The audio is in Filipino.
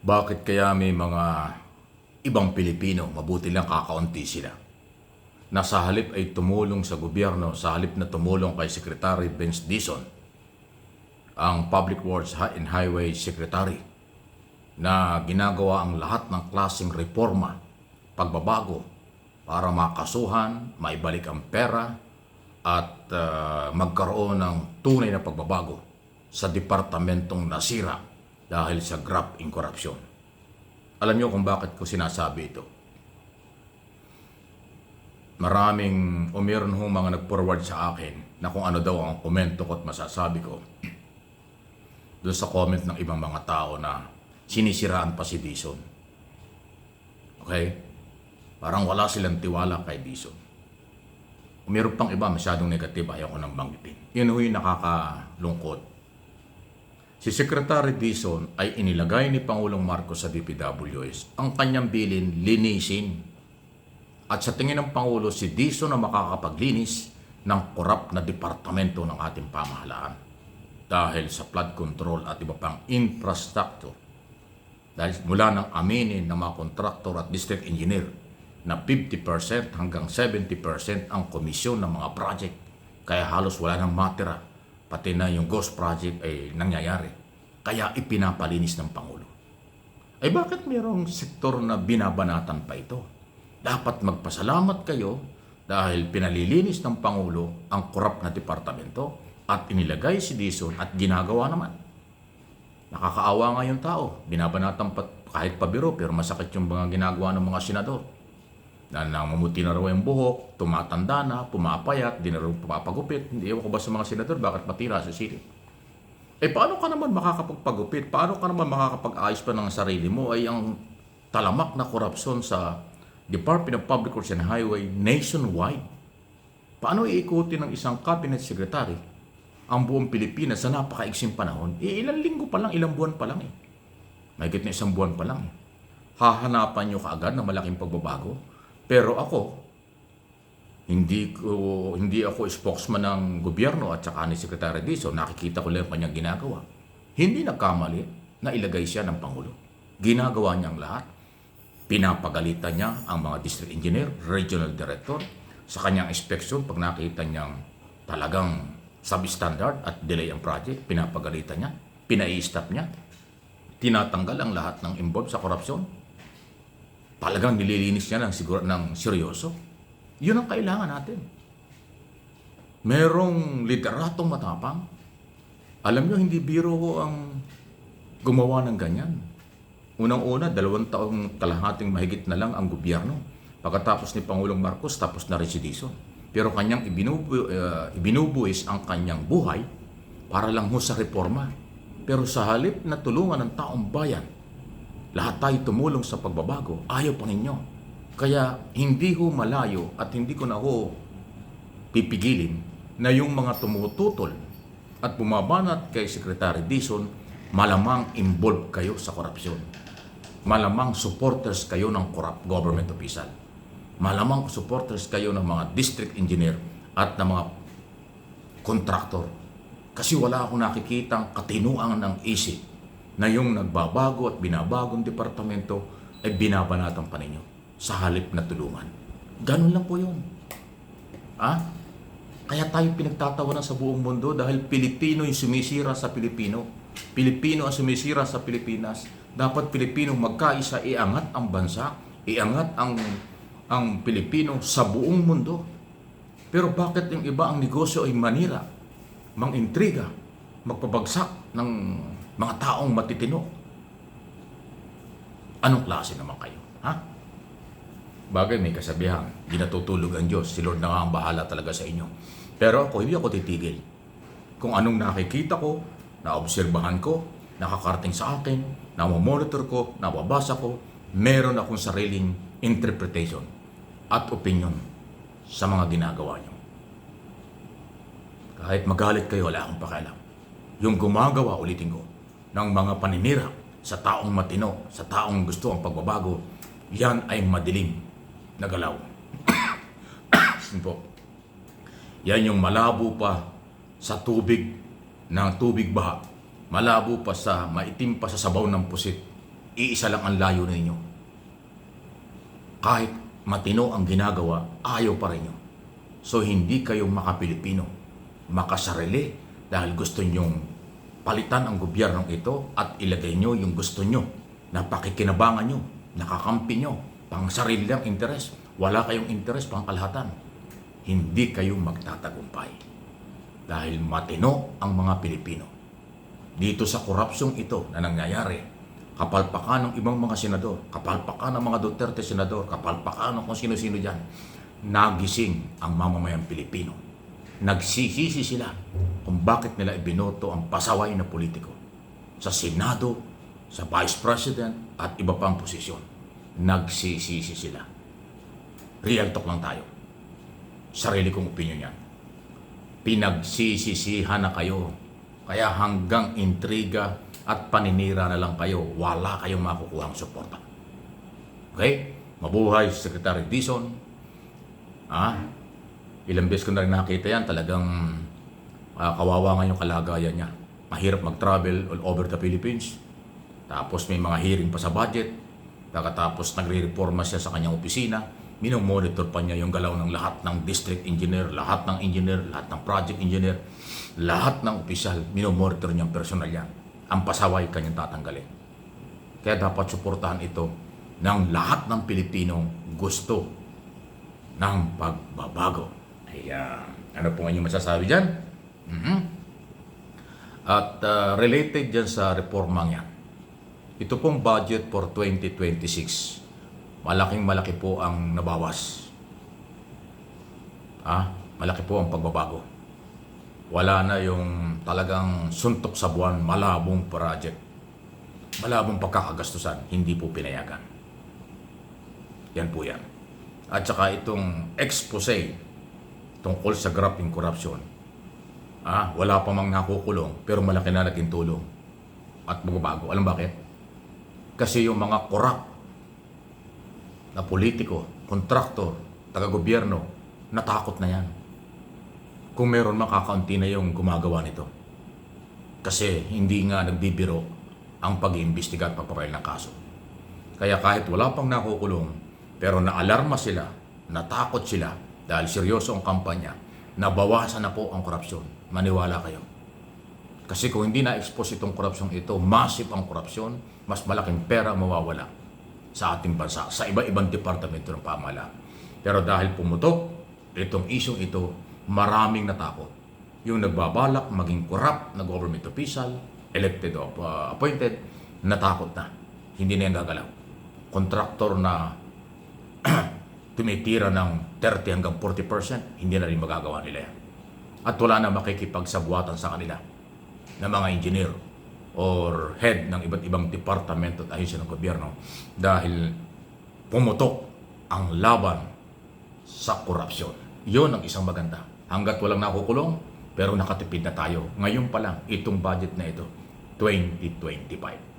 Bakit kaya may mga ibang Pilipino, mabuti lang kakaunti sila, na sa halip ay tumulong sa gobyerno, sa halip na tumulong kay Secretary Vince Dizon, ang Public Works and Highway Secretary, na ginagawa ang lahat ng klaseng reforma, pagbabago, para makasuhan, maibalik ang pera, at magkaroon ng tunay na pagbabago sa departamentong nasira dahil sa graft in corruption. Alam niyo kung bakit ko sinasabi ito? Maraming meron hong mga nag-forward sa akin na kung ano daw ang komento ko at masasabi ko doon sa comment ng ibang mga tao na sinisiraan pa si Dizon. Okay? Parang wala silang tiwala kay Dizon. Meron pang iba masyadong negative, ayaw ko nang banggitin. Yun yung nakakalungkot. Si Secretary Dizon ay inilagay ni Pangulong Marcos sa DPWS. Ang kanyang bilin, linisin. At sa tingin ng Pangulo, si Dizon na makakapaglinis ng korap na departamento ng ating pamahalaan. Dahil sa flood control at iba pang infrastructure. Dahil mula ng aminin ng mga kontraktor at district engineer na 50% hanggang 70% ang komisyon ng mga project. Kaya halos wala nang matira. Pati na yung ghost project ay nangyayari. Kaya ipinapalinis ng Pangulo. Ay bakit mayroong sektor na binabanatan pa ito? Dapat magpasalamat kayo dahil pinalilinis ng Pangulo ang korap na departamento at inilagay si Dizon at ginagawa naman. Nakakaawa nga yung tao. Binabanatan pa kahit pabiro pero masakit yung mga ginagawa ng mga senador. Na namumuti na raw yung buhok, tumatanda na, pumapayat, di na raw pumapagupit. Hindi ewan ko ba sa mga senador, bakit matira sa silip? Eh paano ka naman makakapagpagupit? Paano ka naman makakapag-ayos pa ng sarili mo ay ang talamak na korupsyon sa Department of Public Works and Highway nationwide? Paano iikuti ng isang cabinet secretary ang buong Pilipinas sa napakaiksing panahon? Ilang linggo pa lang, ilang buwan pa lang eh. Mahigit na isang buwan pa lang eh. Hahanapan nyo kaagad na malaking pagbabago? Pero ako, hindi ako spokesman ng gobyerno at saka ni Secretary Dizon. Nakikita ko lang ang kanyang ginagawa. Hindi nagkamali na ilagay siya ng Pangulo. Ginagawa niya ang lahat. Pinapagalitan niya ang mga district engineer, regional director, sa kanyang inspection pag nakita niyang talagang substandard at delay ang project, pinapagalitan niya, pinai-stop niya, tinatanggal ang lahat ng involved sa korupsyon. Talagang nililinis niya ng seryoso. Yun ang kailangan natin. Merong literatong matapang. Alam nyo, hindi biro ang gumawa ng ganyan. Unang-una, 2 taong kalahating mahigit na lang ang gobyerno. Pagkatapos ni Pangulong Marcos, tapos na rin si Dizon. Pero kanyang ibinubuwis ang kanyang buhay para lang ho sa reforma. Pero sa halip na tulungan ng taong bayan, lahat tayo tumulong sa pagbabago, ayaw pa ninyo. Kaya hindi ho malayo at hindi ko na ho pipigilin na yung mga tumututol at bumabanat kay Secretary Dizon, malamang involved kayo sa korupsyon. Malamang supporters kayo ng corrupt government official. Malamang supporters kayo ng mga district engineer at ng mga contractor. Kasi wala akong nakikitang katinuan ng isip na yung nagbabago at binabagong departamento ay binabanatan pa ninyo sa halip na tulungan. Ganun lang po yun. Kaya tayo pinagtatawanan sa buong mundo dahil Pilipino yung sumisira sa Pilipino. Pilipino ang sumisira sa Pilipinas. Dapat Pilipino magkaisa, iangat ang bansa, iangat ang Pilipino sa buong mundo. Pero bakit yung iba ang negosyo ay manira, mangintriga, magpabagsak ng mga taong matitino? Anong klase naman kayo? Bagay may kasabihan, di natutulog ang Diyos, si Lord na nga ang bahala talaga sa inyo. Pero ako, hindi ako titigil. Kung anong nakikita ko, naobserbahan ko, nakakarating sa akin, namomonitor ko, nababasa ko, meron akong sariling interpretation at opinion sa mga ginagawa nyo. Kahit magalit kayo, wala akong pakialam. Yung gumagawa, ulitin ko, ng mga paninira sa taong matino, sa taong gusto ang pagbabago, yan ay madilim na galaw. Yan yung malabo pa sa tubig ng tubig baha. Malabo pa sa maitim pa sa sabaw ng pusit. iisa lang ang layo ninyo. Kahit matino ang ginagawa, ayaw pa rin nyo. So hindi kayo maka-Pilipino, makasarili dahil gusto nyong palitan ang gobyernong ito at ilagay nyo yung gusto nyo na pakikinabangan nyo, nakakampi nyo, pang sarili lang interes. Wala kayong interes pang kalahatan. Hindi kayo magtatagumpay. Dahil matino ang mga Pilipino. Dito sa korupsyong ito na nangyayari, kapalpakan ng ibang mga senador, kapalpakan ng mga Duterte senador, kapalpakan ng kung sino-sino dyan, nagising ang mamamayang Pilipino. Nagsisisi sila kung bakit nila ibinoto ang pasaway na politiko sa Senado, sa Vice President at iba pang posisyon. Nagsisisi sila. Real talk lang tayo. Sarili kong opinion yan. Pinagsisisihan na kayo. Kaya hanggang intriga at paninira na lang kayo, wala kayong makukuhang suporta. Okay? Mabuhay si Secretary Dizon. Ilang beses ko na rin nakita yan, talagang kawawa nga yung kalagayan niya. Mahirap mag-travel all over the Philippines. Tapos may mga hearing pa sa budget. Pagkatapos nagre-reforma siya sa kanyang opisina. Minomonitor pa niya yung galaw ng lahat ng district engineer, lahat ng engineer, lahat ng project engineer, lahat ng opisyal. Minomonitor niyang personal yan. Ang pasaway kanyang tatanggalin. Kaya dapat suportahan ito ng lahat ng Pilipinong gusto ng pagbabago. Ayan. Ano po ang inyong masasabi dyan? At related dyan sa reformang yan. Ito pong budget for 2026. Malaki po ang nabawas. Malaki po ang pagbabago. Wala na yung talagang suntok sa buwan, malabong project. Malabong pagkakagastusan, hindi po pinayagan. Yan po yan. At saka itong expose tungkol sa graft in corruption. Wala pa mang nakukulong, pero malaki na naging tulong at magbabago. Alam bakit? Kasi yung mga corrupt na politiko, kontraktor, taga-gobyerno, natakot na yan. Kung meron makakaunti na yung gumagawa nito. Kasi hindi nga nagbibiro ang pag-iimbestiga at pagpapail ng kaso. Kaya kahit wala pang nakukulong, pero naalarma sila, natakot sila, dahil seryoso ang kampanya, nabawasan na po ang korupsyon. Maniwala kayo. Kasi kung hindi na-expose itong korupsyon ito, massive ang korupsyon, mas malaking pera mawawala sa ating bansa, sa iba-ibang departamento ng pamahalaan. Pero dahil pumutok itong isyong ito, maraming natakot. Yung nagbabalak maging corrupt na government official, elected o appointed, natakot na. Hindi na yung gagalaw. Kontraktor na tumitira ng 30 hanggang 40%, hindi na rin magagawa nila yan. At wala na makikipagsabwatan sa kanila na mga engineer or head ng iba't ibang departamento at ahensya ng gobyerno dahil pumutok ang laban sa korupsyon. Yun ang isang maganda. Hanggat walang nakukulong, pero nakatipid na tayo. Ngayon pa lang, itong budget na ito, 2025.